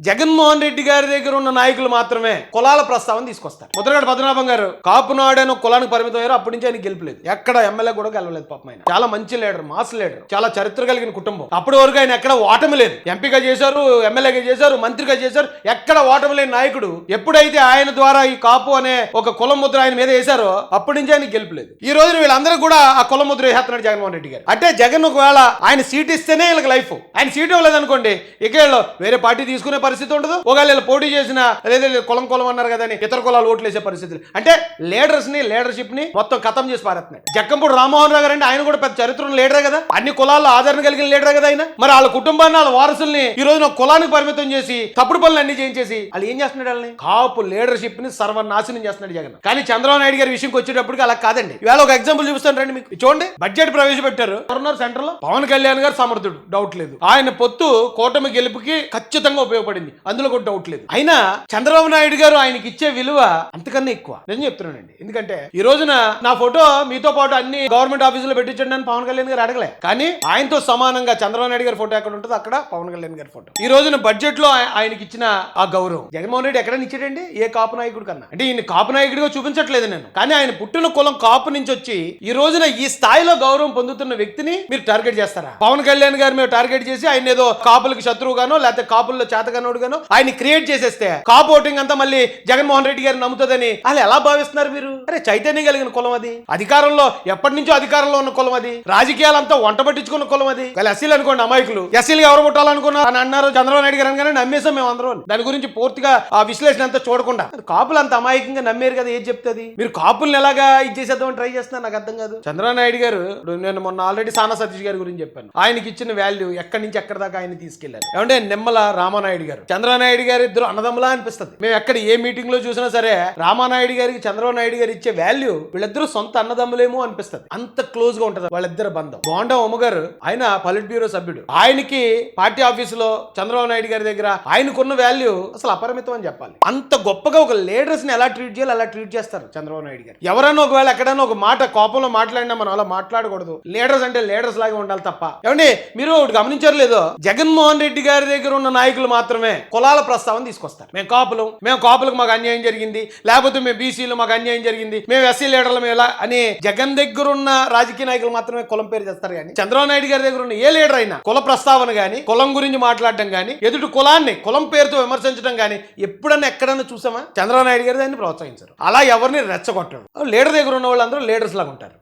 జగన్మోహన్ రెడ్డి గారి దగ్గర ఉన్న నాయకులు మాత్రమే కులాల ప్రస్తావన తీసుకొస్తారు. ముద్రగడ పద్మనాభం గారు కాపునాడు అని కులానికి పరిమితం అయ్యారు. అప్పటి నుంచి ఆయన గెలుపులేదు, ఎక్కడ ఎమ్మెల్యే కూడా గెలవలేదు. పాపం ఆయన చాలా మంచి లీడర్, మాస్ లీడర్, చాలా చరిత్ర కలిగిన కుటుంబం. అప్పటి వరకు ఆయన ఎక్కడ ఓటమి లేదు. ఎంపీగా చేశారు, ఎమ్మెల్యేగా చేశారు, మంత్రిగా చేశారు, ఎక్కడ ఓటమి లేని నాయకుడు. ఎప్పుడైతే ఆయన ద్వారా ఈ కాపు అనే ఒక కులం ముద్ర ఆయన మీద వేశారో అప్పటి నుంచి ఆయన గెలుపులేదు. ఈ రోజు వీళ్ళందరూ కూడా ఆ కులం ముద్ర వేస్తున్నాడు జగన్మోహన్ రెడ్డి గారు. అంటే జగన్ ఒకవేళ ఆయన సీట్ ఇస్తేనే వీళ్ళకి లైఫ్, ఆయన సీట్ ఇవ్వలేదు అనుకోండి ఇక వీళ్ళు వేరే పార్టీ తీసుకునే పరిస్థితి ఉండదు. ఒకవేళ పోటీ చేసిన లేదా కులం అన్నారు కదా అని ఇతర కులాలు ఓట్లు వేసే పరిస్థితులు. అంటే లీడర్స్ ని, లీడర్షిప్ ని మొత్తం ఖతం చేసి పారేస్తున్నాడు. జక్కంపూడి రామ్మోహన్ రావు గారు అంటే ఆయన కూడా పెద్ద చరిత్ర లీడరే కదా, అన్ని కులాల్లో ఆదరణ కలిగిన లీడరే కదా ఆయన. మరి వాళ్ళ కుటుంబాన్ని, వాళ్ళ వారసుల్ని ఈ రోజున కులానికి పరిమితం చేసి తప్పుడు పనులు అన్ని చేయించేసి వాళ్ళు ఏం చేస్తున్నాడు? వాళ్ళని కాపు లీడర్షిప్ ని సర్వనాశనం చేస్తున్నాడు జగన్. కానీ చంద్రబాబు నాయుడు గారి విషయంకి వచ్చేటప్పటికి అలా కాదండి. ఇవాళ ఒక ఎగ్జాంపుల్ చూపిస్తాను రండి మీకు. చూడండి, బడ్జెట్ ప్రవేశపెట్టారు. ఎవరున్నారు సెంటర్ లో? పవన్ కళ్యాణ్ గారు సమర్థుడు, డౌట్ లేదు. ఆయన పొత్తు కూటమి గెలుపుకి ఖచ్చితంగా ఉపయోగపడింది, అందులో కూడా డౌట్ లేదు. అయినా చంద్రబాబు నాయుడు గారు ఆయనకి ఇచ్చే విలువ అంతకన్నా ఎక్కువ. నేను చెప్తున్నానండి, ఎందుకంటే ఈ రోజున నా ఫోటో మీతో పాటు అన్ని గవర్నమెంట్ ఆఫీసులో పెట్టించండి అని పవన్ కళ్యాణ్ గారు అడగలే. కానీ ఆయనతో సమానంగా చంద్రబాబు నాయుడు గారి ఫోటో ఎక్కడ ఉంటుందో అక్కడ పవన్ కళ్యాణ్ గారి ఫోటో. ఈ రోజున బడ్జెట్ లో ఆయనకి ఇచ్చిన ఆ గౌరవం జగన్మోహన్ రెడ్డి ఎక్కడ ఇచ్చాడండి? ఏ కాపు నాయకుడు కన్నా. అంటే ఈయన కాపు నాయకుడిగా చూపించట్లేదు నేను, కానీ ఆయన పుట్టిన కులం కాపు నుంచి వచ్చి ఈ రోజున ఈ స్థాయిలో గౌరవం పొందుతున్న వ్యక్తిని మీరు టార్గెట్ చేస్తారా? పవన్ కళ్యాణ్ గారు మీరు టార్గెట్ చేసి ఆయన ఏదో కాపులకి శత్రువుగానో లేకపోతే కాపుల్లో చేతగానోడుగానో ఆయన క్రియేట్ చేసేస్తే కాపు ఓటింగ్ అంతా మళ్ళీ జగన్మోహన్ రెడ్డి గారిని నమ్ముతుందని వాళ్ళు ఎలా భావిస్తున్నారు మీరు? అరే చైతన్యం కలిగిన కులం అది, అధికారంలో ఎప్పటి నుంచో అధికారంలో ఉన్న కులం అది, రాజకీయాలంతా వంట పట్టించుకున్న కులం అది. వాళ్ళు ఎస్సీలు అనుకోండి, అమాయకులు. ఎస్సీలు ఎవరు పుట్టాలనుకున్నారు అని అన్నారు చంద్రబాబు నాయుడు గారు అనగానే నమ్మేసాం మేము అందరం. దాని గురించి పూర్తిగా ఆ విశ్లేషణ అంతా చూడకుండా కాపులు అంత అమాయకంగా నమ్మేరు కదా. ఏది చెప్తుంది? మీరు కాపుల్ని ఎలాగా ఇది చేసేద్దామని ట్రై చేస్తున్నారు నాకు అర్థం కాదు. చంద్రబాబు నాయుడు గారు, నేను మొన్న ఆల్రెడీ సానా సతీష్ గారి గురించి చెప్పాను. ఆయనకి ఇచ్చిన వాల్యూ ఎక్కడి నుంచి ఎక్కడి దాకా ఆయన తీసుకెళ్లారు. ఏమంటే నిమ్మల రామానాయుడు గారు, చంద్రబాబు నాయుడు గారు ఇద్దరు అన్నదమ్ములా అనిపిస్తుంది. మేము ఎక్కడ ఏ మీటింగ్ లో చూసినా సరే రామానాయుడు గారికి చంద్రబాబు నాయుడు గారు ఇచ్చే వాల్యూ వీళ్ళిద్దరూ సొంత అన్నదమ్ములేమో అనిపిస్తుంది. అంత క్లోజ్ గా ఉంటది వాళ్ళిద్దరు బంధం. బోండా ఉమ్మ గారు ఆయన పొలిట్ బ్యూరో సభ్యుడు. ఆయనకి పార్టీ ఆఫీసులో చంద్రబాబు నాయుడు గారి దగ్గర ఆయనకున్న వాల్యూ అసలు అపరిమితం అని చెప్పాలి. అంత గొప్పగా ఒక లీడర్స్ ని ఎలా ట్రీట్ చేయాలి అలా ట్రీట్ చేస్తారు చంద్రబాబు నాయుడు గారు. ఎవరైనా ఒకవేళ ఎక్కడైనా ఒక మాట కోపంలో మాట్లాడినా మనం అలా మాట్లాడకూడదు. లీడర్స్ అంటే లీడర్స్ లాగా ఉండాలి తప్ప. ఏమండి మీరు గమనించారు లేదో, జగన్మోహన్ రెడ్డి గారి దగ్గర ఉన్న నాయకులు మాత్రమే కులాల ప్రస్తావన తీసుకొస్తారు. మేము కాపులకు మాకు అన్యాయం జరిగింది, లేకపోతే మేము బీసీలు మాకు అన్యాయం జరిగింది, మేము ఎస్సీ లీడర్లు మేము ఎలా అని జగన్ దగ్గర ఉన్న రాజకీయ నాయకులు మాత్రమే కులం పేరు చేస్తారు. కానీ చంద్రబాబు నాయుడు గారి దగ్గర ఉన్న ఏ లీడర్ అయినా కుల ప్రస్తావన గానీ, కులం గురించి మాట్లాడడం గానీ, ఎదుటి కులాన్ని కులం పేరుతో విమర్శించడం గానీ ఎప్పుడన్నా ఎక్కడన్నా చూసామా? చంద్రబాబు నాయుడు గారు దాన్ని ప్రోత్సహించారు. అలా ఎవరిని రెచ్చగొట్టరు. లీడర్ దగ్గర ఉన్న వాళ్ళందరూ లీడర్స్ లాగా ఉంటారు.